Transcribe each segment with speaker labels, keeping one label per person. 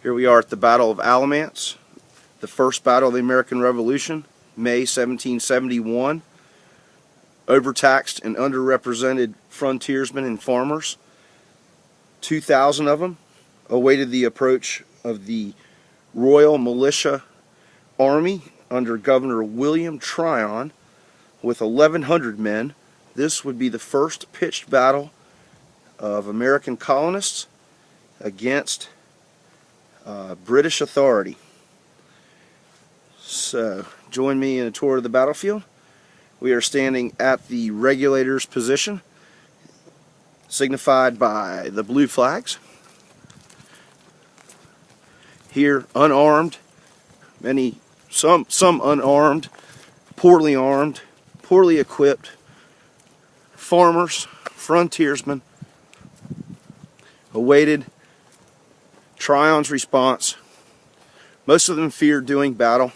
Speaker 1: Here we are at the Battle of Alamance, the first battle of the American Revolution, May 1771. Overtaxed and underrepresented frontiersmen and farmers, 2,000 of them, awaited the approach of the Royal Militia Army under Governor William Tryon with 1,100 men. This would be the first pitched battle of American colonists against British authority. So, join me in a tour of the battlefield. We are standing at the regulators' position, signified by the blue flags. Here, unarmed, some unarmed, poorly armed, poorly equipped farmers, frontiersmen, awaited Tryon's response. Most of them feared doing battle.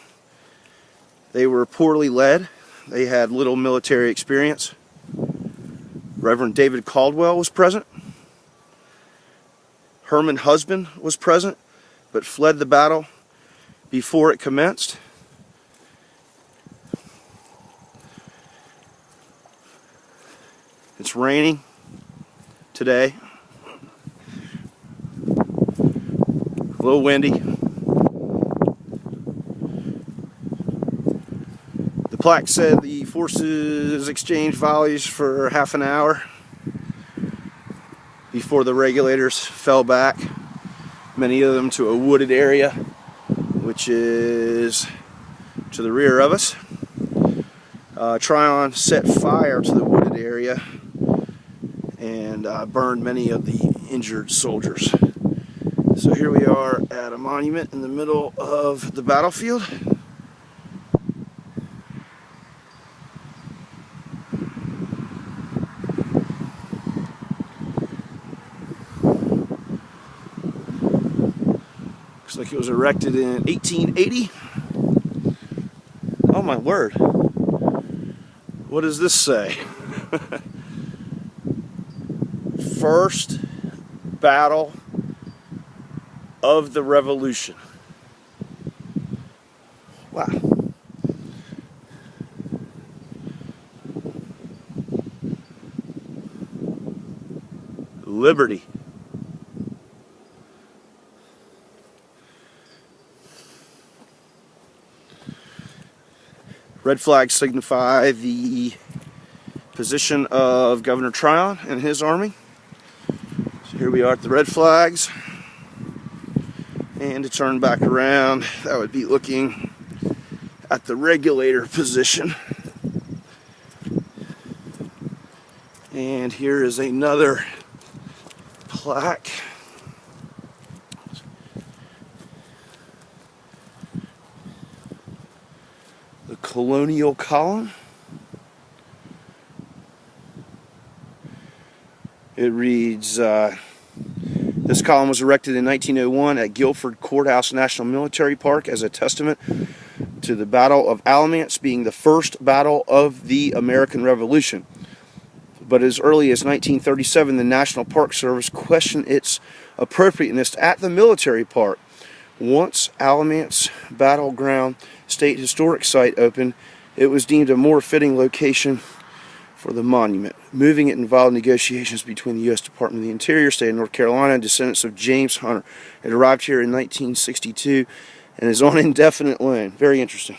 Speaker 1: They were poorly led. They had little military experience. Reverend David Caldwell was present. Herman Husband was present, but fled the battle before it commenced. It's raining today. A little windy. The plaque said the forces exchanged volleys for half an hour before the regulators fell back, many of them to a wooded area, which is to the rear of us. Tryon set fire to the wooded area and burned many of the injured soldiers. So here we are at a monument in the middle of the battlefield. Looks like it was erected in 1880. Oh my word. What does this say? First battle of the Revolution. Wow. Liberty. Red flags signify the position of Governor Tryon and his army. So here we are at the red flags. And to turn back around, that would be looking at the regulator position. And here is another plaque. The colonial column. It reads, this column was erected in 1901 at Guilford Courthouse National Military Park as a testament to the Battle of Alamance being the first battle of the American Revolution. But as early as 1937, the National Park Service questioned its appropriateness at the military park. Once Alamance Battleground State Historic Site opened, it was deemed a more fitting location for the monument. Moving it involved negotiations between the U.S. Department of the Interior, State of North Carolina, and descendants of James Hunter. It arrived here in 1962 and is on indefinite loan. Very interesting.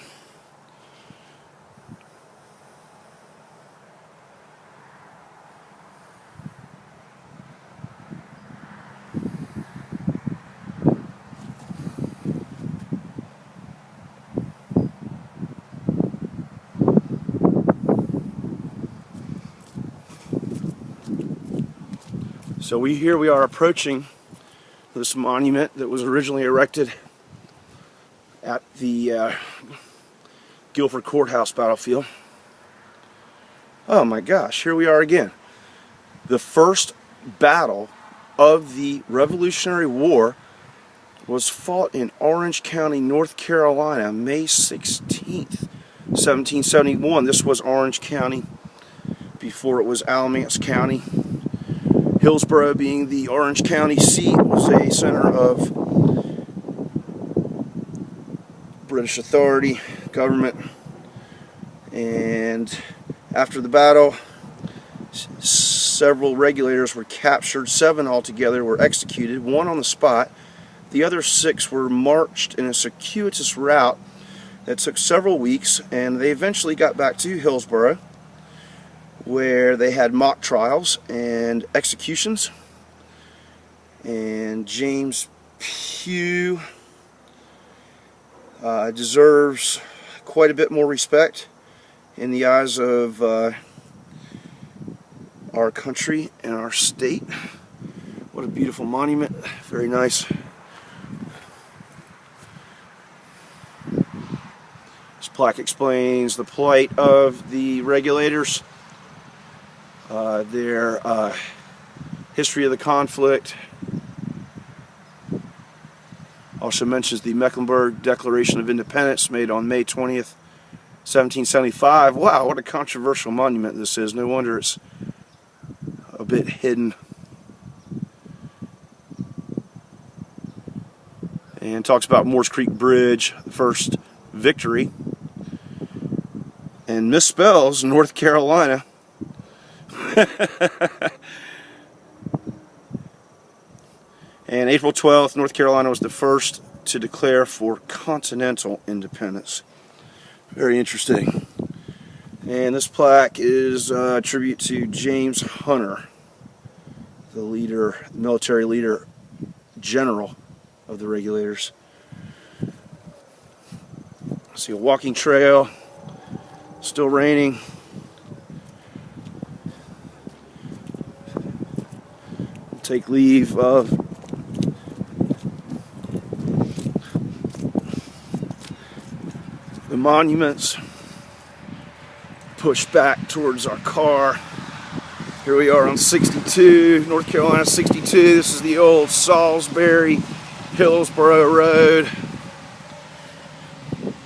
Speaker 1: So here we are approaching this monument that was originally erected at the Guilford Courthouse battlefield. Oh my gosh, here we are again. The first battle of the Revolutionary War was fought in Orange County, North Carolina, May 16th, 1771. This was Orange County before it was Alamance County. Hillsborough, being the Orange County seat, was a center of British authority, government. And after the battle, several regulators were captured. 7 altogether were executed, 1 on the spot. The other 6 were marched in a circuitous route that took several weeks, and they eventually got back to Hillsborough, where they had mock trials and executions. And James Pugh deserves quite a bit more respect in the eyes of our country and our state. What a beautiful monument. Very nice. This plaque explains the plight of the regulators, their history of the conflict. Also mentions the Mecklenburg Declaration of Independence made on May 20th, 1775. Wow, what a controversial monument this is. No wonder it's a bit hidden. And talks about Moores Creek Bridge, the first victory, and misspells North Carolina. And April 12th, North Carolina was the first to declare for continental independence. Very interesting. And this plaque is a tribute to James Hunter, the leader, military leader, general of the regulators. See a walking trail, still raining. Take leave of the monuments, push back towards our car. Here we are on 62, North Carolina 62. This is the old Salisbury Hillsborough Road.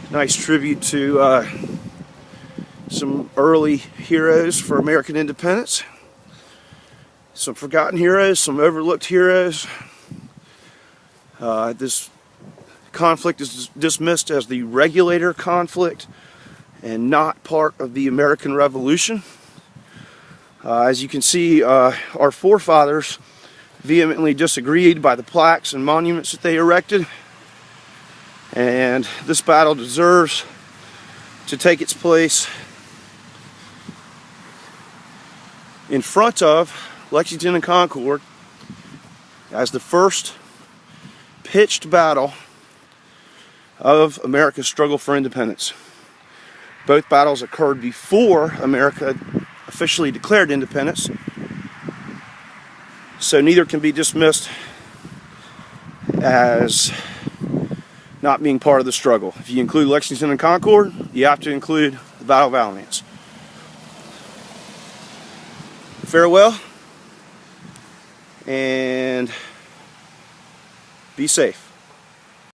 Speaker 1: Nice tribute to some early heroes for American independence. Some forgotten heroes, some overlooked heroes. This conflict is dismissed as the regulator conflict and not part of the American Revolution. As you can see, our forefathers vehemently disagreed by the plaques and monuments that they erected, and this battle deserves to take its place in front of Lexington and Concord as the first pitched battle of America's struggle for independence. Both battles occurred before America officially declared independence, so neither can be dismissed as not being part of the struggle. If you include Lexington and Concord, you have to include the Battle of Alamance. Farewell, and be safe.